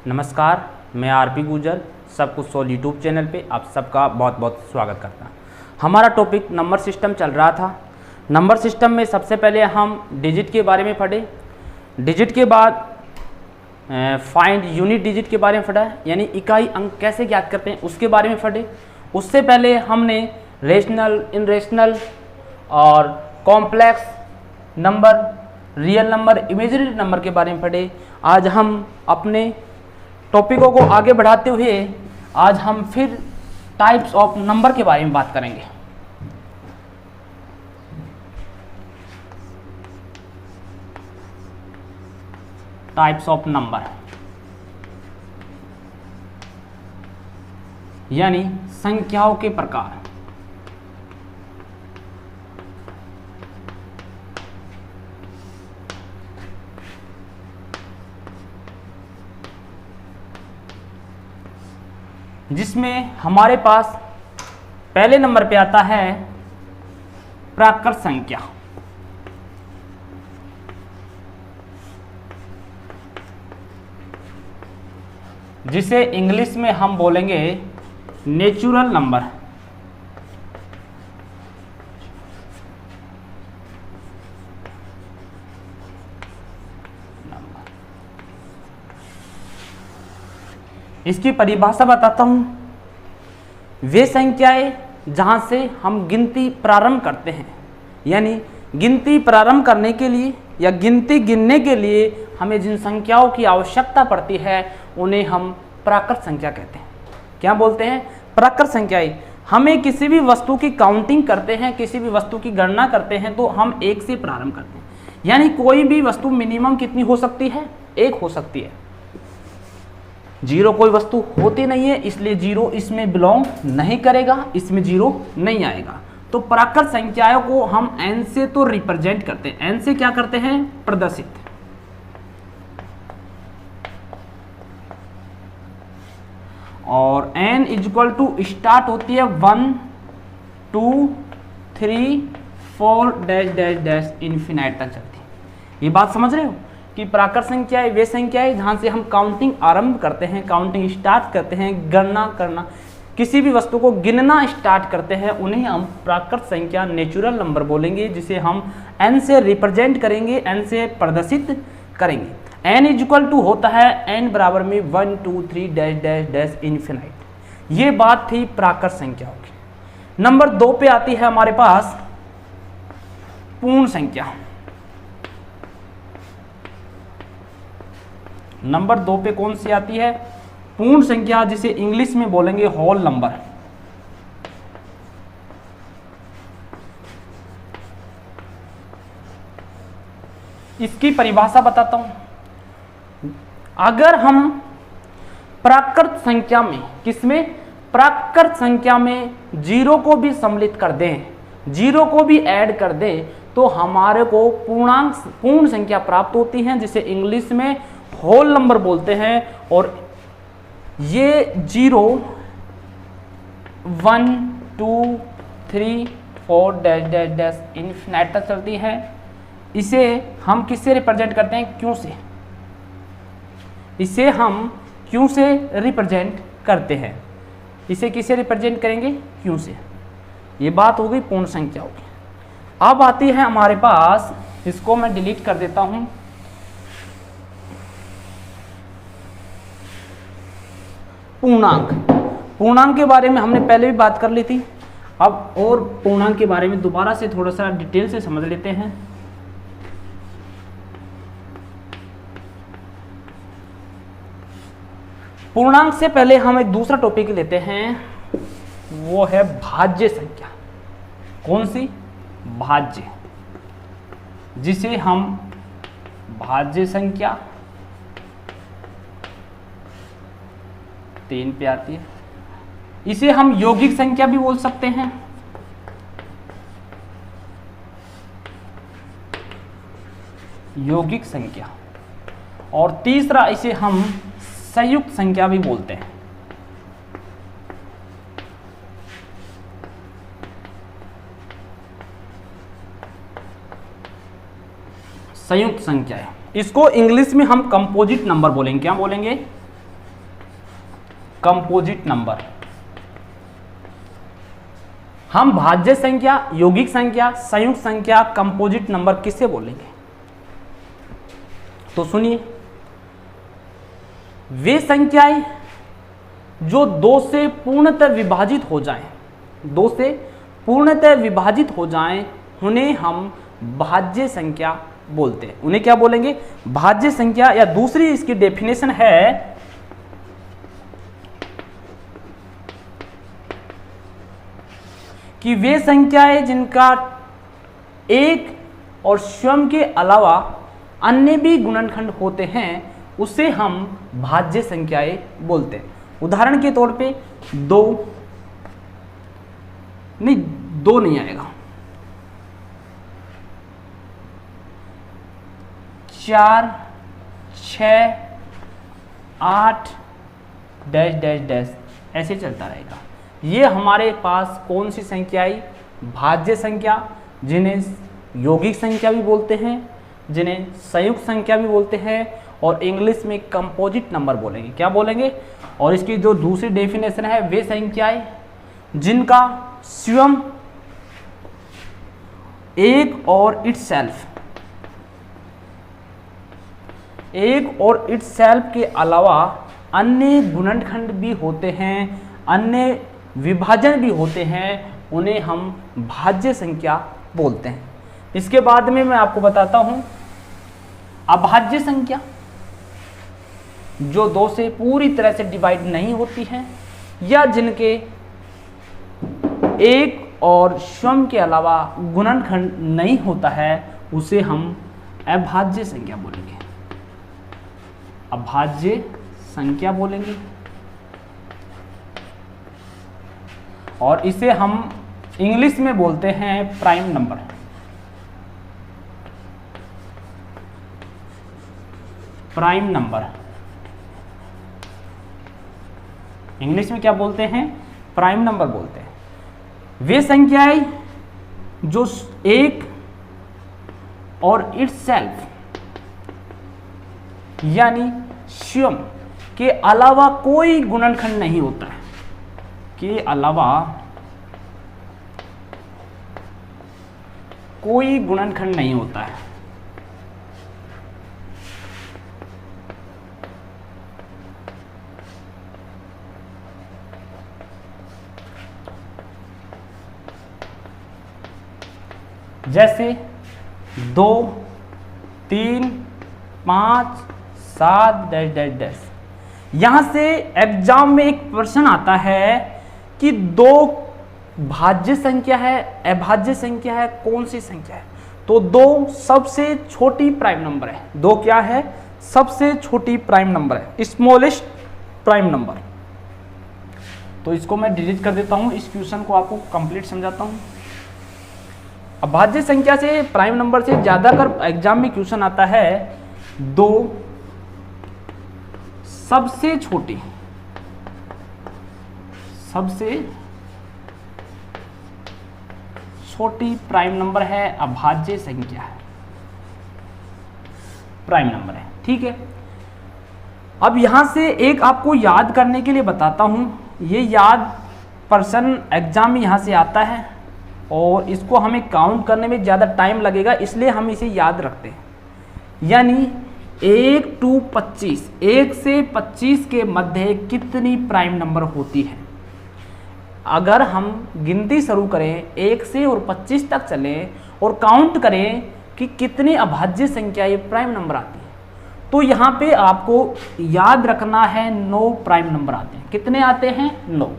नमस्कार, मैं आरपी गुजर सब कुछ सोल यूट्यूब चैनल पे आप सबका बहुत बहुत स्वागत करता हूँ। हमारा टॉपिक नंबर सिस्टम चल रहा था। नंबर सिस्टम में सबसे पहले हम डिजिट के बारे में पढ़े, डिजिट के बाद फाइंड यूनिट डिजिट के बारे में पढ़ा, यानी इकाई अंक कैसे ज्ञात करते हैं उसके बारे में पढ़े। उससे पहले हमने रेशनल, इनरेशनल और complex number, real number, imaginary number के बारे में पढ़े। आज हम अपने टॉपिकों को आगे बढ़ाते हुए आज हम फिर टाइप्स ऑफ नंबर के बारे में बात करेंगे। टाइप्स ऑफ नंबर यानी संख्याओं के प्रकार। जिसमें हमारे पास पहले नंबर पे आता है प्राकृत संख्या। जिसे इंग्लिश में हम बोलेंगे नेचुरल नंबर। इसकी परिभाषा बताता हूं। वे संख्याएं जहां से हम गिनती प्रारंभ करते हैं, यानी गिनती प्रारंभ करने के लिए या गिनती गिनने के लिए हमें जिन संख्याओं की आवश्यकता पड़ती है उन्हें हम प्राकृत संख्या कहते हैं। क्या बोलते हैं? प्राकृत संख्याएं। हमें किसी भी वस्तु की काउंटिंग करते हैं, किसी भी वस्तु की गणना करते हैं तो हम एक से प्रारंभ करते हैं, यानी कोई भी वस्तु मिनिमम कितनी हो सकती है? एक हो सकती है। जीरो कोई वस्तु होती नहीं है, इसलिए जीरो इसमें बिलोंग नहीं करेगा, इसमें जीरो नहीं आएगा। तो प्राकृत संख्याओं को हम n से तो रिप्रेजेंट करते हैं। n से क्या करते हैं? प्रदर्शित। और n इक्वल टू स्टार्ट होती है 1 2 3 4 डैश डैश डैश इन्फिनाइट तक चलती है। ये बात समझ रहे हो कि प्राकृत संख्याएं वे संख्याएं जहां से हम काउंटिंग आरंभ करते हैं, काउंटिंग स्टार्ट करते हैं, गणना करना, किसी भी वस्तु को गिनना स्टार्ट करते हैं, उन्हें हम प्राकृत संख्या नेचुरल नंबर बोलेंगे, जिसे हम n से रिप्रेजेंट करेंगे, n से प्रदर्शित करेंगे। n इक्वल टू होता है n बराबर में 1 2 3 डैश डैश डैश इन्फिनाइट। ये बात थी प्राकृत संख्याओं की। नंबर 2 पे आती है हमारे पास पूर्ण संख्या। नंबर 2 पे कौन सी आती है? पूर्ण संख्या, जिसे इंग्लिश में बोलेंगे होल नंबर। इसकी परिभाषा बताता हूं। अगर हम प्राकृत संख्या में, किसमें? प्राकृत संख्या में जीरो को भी सम्मिलित कर दें, जीरो को भी ऐड कर दें, तो हमारे को पूर्णांक पूर्ण संख्या प्राप्त होती है, जिसे इंग्लिश में होल नंबर बोलते हैं। और ये 0 1 2 3 4 डैश डैश डैश इन्फिनाइट तक चलती है। इसे हम किससे रिप्रेजेंट करते हैं? क्यों से। इसे हम क्यों से रिप्रेजेंट करते हैं। इसे किससे रिप्रेजेंट करेंगे? क्यों से। ये बात हो गई पूर्ण संख्याओं की। अब आती है हमारे पास, इसको मैं डिलीट कर देता हूं, पूर्णांक। पूर्णांक के बारे में हमने पहले भी बात कर ली थी। अब और पूर्णांक के बारे में दोबारा से थोड़ा सा डिटेल से समझ लेते हैं। पूर्णांक से पहले हम एक दूसरा टॉपिक लेते हैं, वो है भाज्य संख्या। कौन सी? भाज्य, जिसे हम भाज्य संख्या 3 पे आती है। इसे हम यौगिक संख्या भी बोल सकते हैं। यौगिक संख्या। और तीसरा, इसे हम संयुक्त संख्या भी बोलते हैं। संयुक्त संख्या है। इसको इंग्लिश में हम कंपोजिट नंबर बोलेंगे। क्या बोलेंगे? Composite number. हम भाज्य संख्या, यौगिक संख्या, संयुक्त संख्या, कंपोजिट नंबर किसे बोलेंगे? तो सुनिए, वे संख्याएं जो 2 से पूर्णतः विभाजित हो जाएं, 2 से पूर्णतः विभाजित हो जाएं, उन्हें हम भाज्य संख्या बोलते हैं। उन्हें क्या बोलेंगे? भाज्य संख्या। या दूसरी इसकी डेफिनेशन है कि वे संख्याएं जिनका एक और स्वयं के अलावा अन्य भी गुणनखंड होते हैं उसे हम भाज्य संख्याएं बोलते हैं। उदाहरण के तौर पे 2 नहीं आएगा, 4, 6, 8 डैश डैश डैश ऐसे चलता रहेगा। ये हमारे पास कौन सी संख्या आई? भाज्य संख्या, जिन्हें यौगिक संख्या भी बोलते हैं, जिन्हें संयुक्त संख्या भी बोलते हैं, और इंग्लिश में कंपोजिट नंबर बोलेंगे। क्या बोलेंगे? और इसकी जो दूसरी डेफिनेशन है, वे संख्याएं जिनका स्वयं एक और इटसेल्फ के अलावा अन्य गुणनखंड भी होते हैं, अन्य विभाजन भी होते हैं, उन्हें हम भाज्य संख्या बोलते हैं। इसके बाद में मैं आपको बताता हूं अभाज्य संख्या, जो 2 से पूरी तरह से डिवाइड नहीं होती हैं या जिनके एक और स्वयं के अलावा गुणनखंड नहीं होता है, उसे हम अभाज्य संख्या बोलेंगे। अभाज्य संख्या बोलेंगे। और इसे हम इंग्लिश में बोलते हैं prime number. Prime number English में क्या बोलते हैं? प्राइम नंबर बोलते हैं। वे संख्याएं जो एक और इटसेल्फ यानी स्वयं के अलावा कोई गुणनखंड नहीं होता है, के अलावा कोई गुणनखंड नहीं होता है, जैसे 2, 3, 5, 7 डैश डैश डैश। यहां से एग्जाम में एक प्रश्न आता है कि 2 भाज्य संख्या है, अभाज्य संख्या है, कौन सी संख्या है? तो 2 सबसे छोटी प्राइम नंबर है। 2 क्या है? सबसे छोटी प्राइम नंबर है, स्मॉलेस्ट प्राइम नंबर। तो इसको मैं डिलीट कर देता हूं, इस क्वेश्चन को आपको कंप्लीट समझाता हूं। अभाज्य संख्या से, प्राइम नंबर से ज्यादातर एग्जाम में क्वेश्चन आता है 2 सबसे छोटी प्राइम नंबर है, अभाज्य संख्या है, प्राइम नंबर है। ठीक है, अब यहां से एक आपको याद करने के लिए बताता हूं। ये याद पर्सन एग्जाम में यहां से आता है और इसको हमें काउंट करने में ज़्यादा टाइम लगेगा, इसलिए हम इसे याद रखते हैं। यानी 1 to 25, 1 से 25 के मध्य कितनी प्राइम नंबर होती है? अगर हम गिनती शुरू करें 1 से और 25 तक चलें और काउंट करें कि कितनी अभाज्य संख्या ये प्राइम नंबर आती है, तो यहाँ पे आपको याद रखना है 9 प्राइम नंबर आते हैं। कितने आते हैं? 9।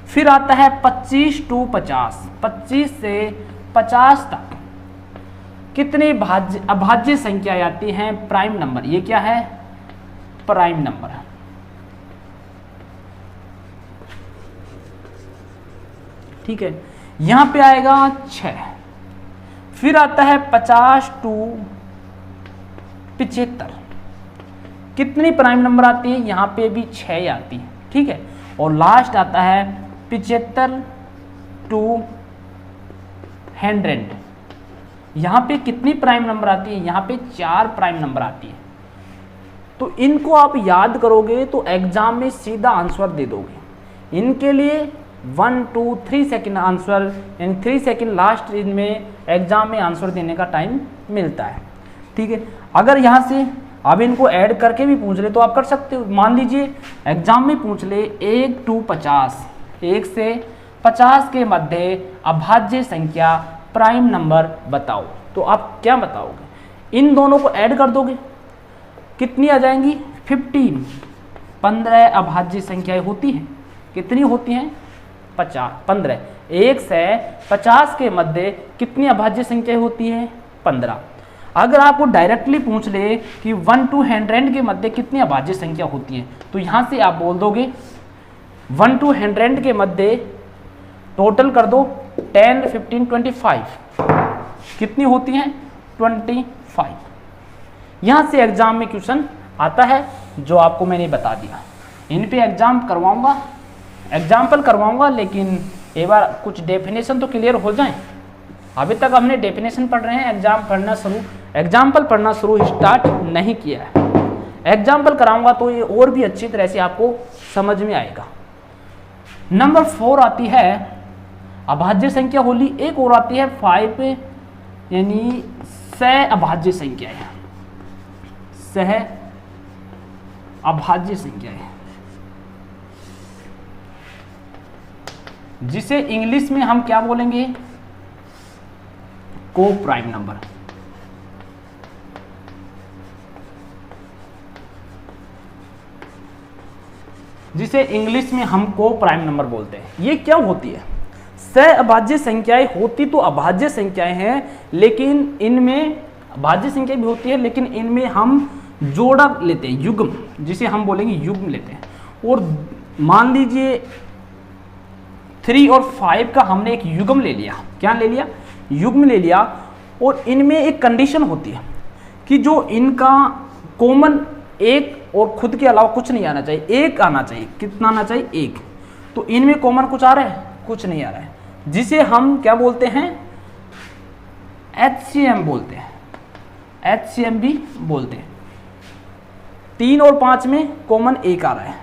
फिर आता है 25 to 50, 25 से 50 तक कितने अभाज्य संख्या आती हैं? Prime number. ये क्या है? प्राइम नंबर है। ठीक है, यहां पे आएगा 6। फिर आता है 50 to 75, कितनी प्राइम नंबर आती है? यहां पे भी 6 आती है। ठीक है, और लास्ट आता है 75 to 100, यहाँ पे कितनी प्राइम नंबर आती है? यहाँ पे 4 प्राइम नंबर आती है। तो इनको आप याद करोगे तो एग्जाम में सीधा आंसर दे दोगे। इनके लिए 1 2 3 सेकेंड आंसर, इन 3 सेकेंड लास्ट इनमें एग्जाम में आंसर देने का टाइम मिलता है। ठीक है, अगर यहाँ से अब इनको ऐड करके भी पूछ ले तो आप कर सकते हो। मान लीजिए एग्जाम में पूछ ले 1 to 50, 1 से 50 के मध्य अभाज्य संख्या प्राइम नंबर बताओ, तो आप क्या बताओगे? इन दोनों को ऐड कर दोगे, कितनी आ जाएंगी? 15। 15 अभाज्य संख्याएं होती हैं। कितनी होती हैं? 15। 1 से 50 के मध्य कितनी अभाज्य संख्याएं होती हैं? 15। अगर आपको डायरेक्टली पूछ ले कि 1 to 100 के मध्य कितनी अभाज्य संख्या होती है, तो यहाँ से आप बोल दोगे 1 to 100 के मध्य टोटल कर दो 10, 15, 25। कितनी होती हैं? 25। यहाँ से एग्जाम में क्वेश्चन आता है जो आपको मैंने बता दिया। इन पे एग्जाम करवाऊंगा, एग्जाम्पल करवाऊंगा, लेकिन एक बार कुछ डेफिनेशन तो क्लियर हो जाए। अभी तक हमने डेफिनेशन पढ़ रहे हैं, एग्जाम्पल पढ़ना शुरू स्टार्ट नहीं किया है। एग्जाम्पल कराऊंगा तो ये और भी अच्छी तरह से आपको समझ में आएगा। नंबर 4 आती है अभाज्य संख्या होली, एक और आती है 5 यानी सह अभाज्य संख्याएं, सह अभाज्य संख्याएं, जिसे इंग्लिश में हम क्या बोलेंगे? को प्राइम नंबर। जिसे इंग्लिश में हम को प्राइम नंबर बोलते हैं। ये क्या होती है? सह अभाज्य संख्याएं होती तो अभाज्य संख्याएं हैं, लेकिन इनमें अभाज्य संख्या भी होती है, लेकिन इनमें हम जोड़ा लेते हैं, युग्म, जिसे हम बोलेंगे युग्म लेते हैं। और मान लीजिए 3 और 5 का हमने एक युग्म ले लिया। क्या ले लिया? युग्म ले लिया। और इनमें एक कंडीशन होती है कि जो इनका कॉमन एक और खुद के अलावा कुछ नहीं आना चाहिए, एक आना चाहिए। कितना आना चाहिए? एक। तो इनमें कॉमन कुछ आ रहा है? कुछ नहीं आ रहा है, जिसे हम क्या बोलते हैं? HCM बोलते हैं, HCM भी बोलते हैं। 3 और 5 में कॉमन एक आ रहा है,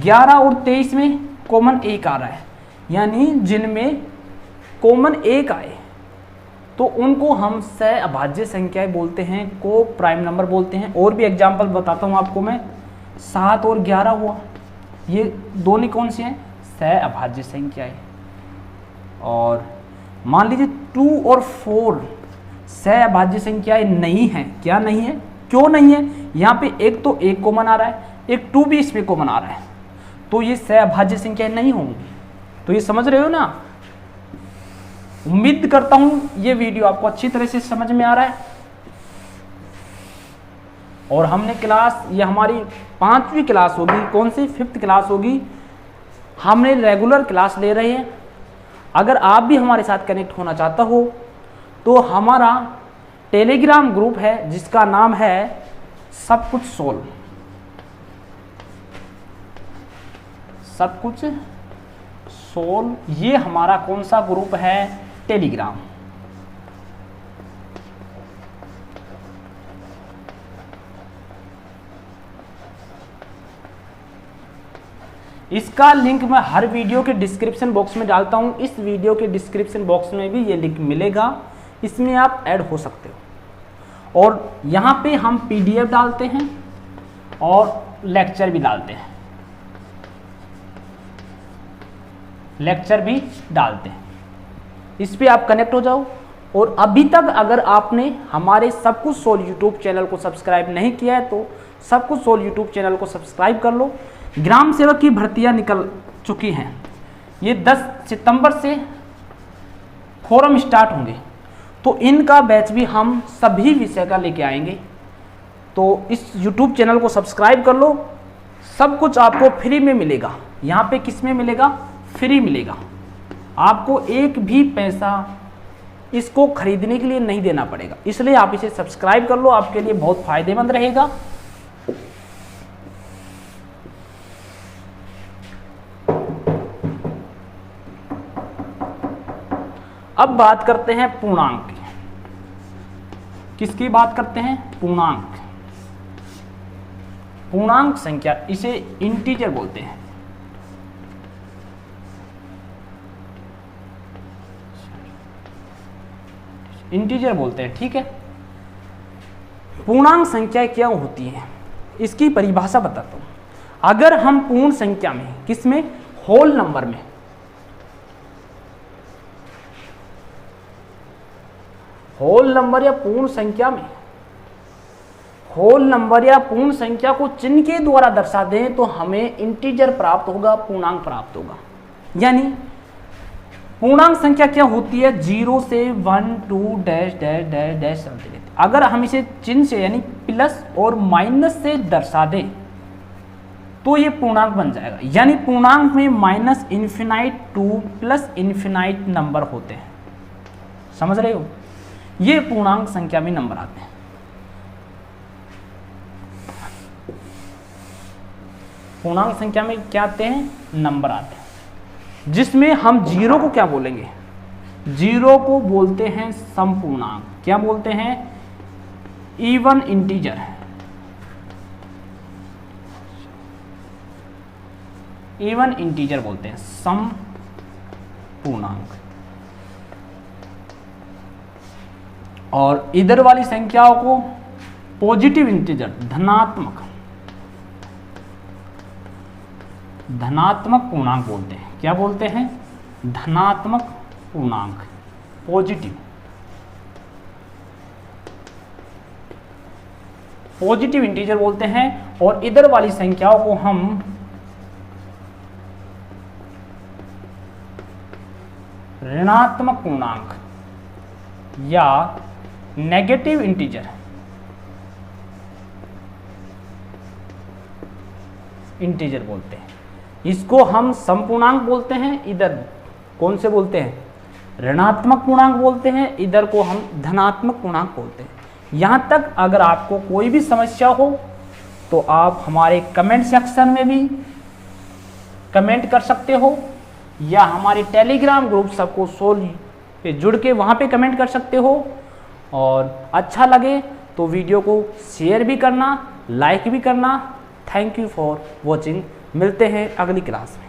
11 और 23 में कॉमन एक आ रहा है, यानी जिनमें कॉमन एक आए तो उनको हम सह अभाज्य संख्याएं बोलते हैं, को प्राइम नंबर बोलते हैं। और भी एग्जाम्पल बताता हूँ आपको मैं। 7 और 11 हुआ, ये दोनों कौन सी हैं? सह अभाज्य संख्याएं। और मान लीजिए 2 और 4 सह अभाज्य संख्याएं नहीं हैं। क्या नहीं है? क्यों नहीं है? यहाँ पे एक तो एक कॉमन आ रहा है, एक 2 भी इसमें कॉमन आ रहा है, तो ये सह अभाज्य संख्याएं नहीं होंगी। तो ये समझ रहे हो ना? उम्मीद करता हूं ये वीडियो आपको अच्छी तरह से समझ में आ रहा है। और हमने क्लास, ये हमारी 5वीं क्लास होगी। कौन सी? 5th क्लास होगी। हमने रेगुलर क्लास ले रहे हैं। अगर आप भी हमारे साथ कनेक्ट होना चाहता हो तो हमारा टेलीग्राम ग्रुप है जिसका नाम है सब कुछ सोल्व। सब कुछ सोल्व, ये हमारा कौन सा ग्रुप है? टेलीग्राम। इसका लिंक मैं हर वीडियो के डिस्क्रिप्शन बॉक्स में डालता हूं। इस वीडियो के डिस्क्रिप्शन बॉक्स में भी ये लिंक मिलेगा, इसमें आप ऐड हो सकते हो। और यहाँ पे हम PDF डालते हैं और लेक्चर भी डालते हैं, लेक्चर भी डालते हैं। इस पे आप कनेक्ट हो जाओ। और अभी तक अगर आपने हमारे सब कुछ सोल्व यूट्यूब चैनल को सब्सक्राइब नहीं किया है तो सब कुछ सोल्व यूट्यूब चैनल को सब्सक्राइब कर लो। ग्राम सेवक की भर्तियां निकल चुकी हैं। ये 10 सितंबर से फॉर्म स्टार्ट होंगे, तो इनका बैच भी हम सभी विषय का लेके आएंगे। तो इस यूट्यूब चैनल को सब्सक्राइब कर लो, सब कुछ आपको फ्री में मिलेगा। यहाँ पे किस में मिलेगा? फ्री मिलेगा। आपको एक भी पैसा इसको खरीदने के लिए नहीं देना पड़ेगा, इसलिए आप इसे सब्सक्राइब कर लो, आपके लिए बहुत फायदेमंद रहेगा। अब बात करते हैं पूर्णांक की। किसकी बात करते हैं? पूर्णांक। पूर्णांक संख्या, इसे इंटीजर बोलते हैं। इंटीजर बोलते हैं, ठीक है। पूर्णांक संख्या क्या होती है, इसकी परिभाषा बताता हूं। अगर हम पूर्ण संख्या में, किसमें, होल नंबर में, होल नंबर या पूर्ण संख्या में, होल नंबर या पूर्ण संख्या को चिन्ह के द्वारा दर्शा दें तो हमें इंटीजर प्राप्त होगा, पूर्णांक प्राप्त होगा। यानी पूर्णांक संख्या क्या होती है, 0 से 1 2 डैश डैश डैश डैश चलते रहते। अगर हम इसे चिन्ह से यानी प्लस और माइनस से दर्शा दें तो ये पूर्णांक बन जाएगा। यानी पूर्णांक में minus infinite two plus infinite number होते हैं, समझ रहे हो, ये पूर्णांक संख्या में नंबर आते हैं। पूर्णांक संख्या में क्या आते हैं, नंबर आते हैं, जिसमें हम जीरो को क्या बोलेंगे, जीरो को बोलते हैं समपूर्णांक। क्या बोलते हैं, इवन इंटीजर, इवन इंटीजर बोलते हैं, समपूर्णांक। और इधर वाली संख्याओं को पॉजिटिव इंटीजर, धनात्मक, धनात्मक पूर्णांक बोलते हैं। क्या बोलते हैं, धनात्मक पूर्णांक, पॉजिटिव, पॉजिटिव इंटीजर बोलते हैं। और इधर वाली संख्याओं को हम ऋणात्मक पूर्णांक या नेगेटिव इंटीजर, इंटीजर बोलते हैं। इसको हम समपूर्णांक बोलते हैं, इधर कौन से बोलते हैं, ऋणात्मक पूर्णांक बोलते हैं, इधर को हम धनात्मक पूर्णांक बोलते हैं। यहाँ तक अगर आपको कोई भी समस्या हो तो आप हमारे कमेंट सेक्शन में भी कमेंट कर सकते हो, या हमारे टेलीग्राम ग्रुप सबको सोल्व पे जुड़ के वहाँ पे कमेंट कर सकते हो। और अच्छा लगे तो वीडियो को शेयर भी करना, लाइक भी करना। Thank you for watching. मिलते हैं अगली क्लास में।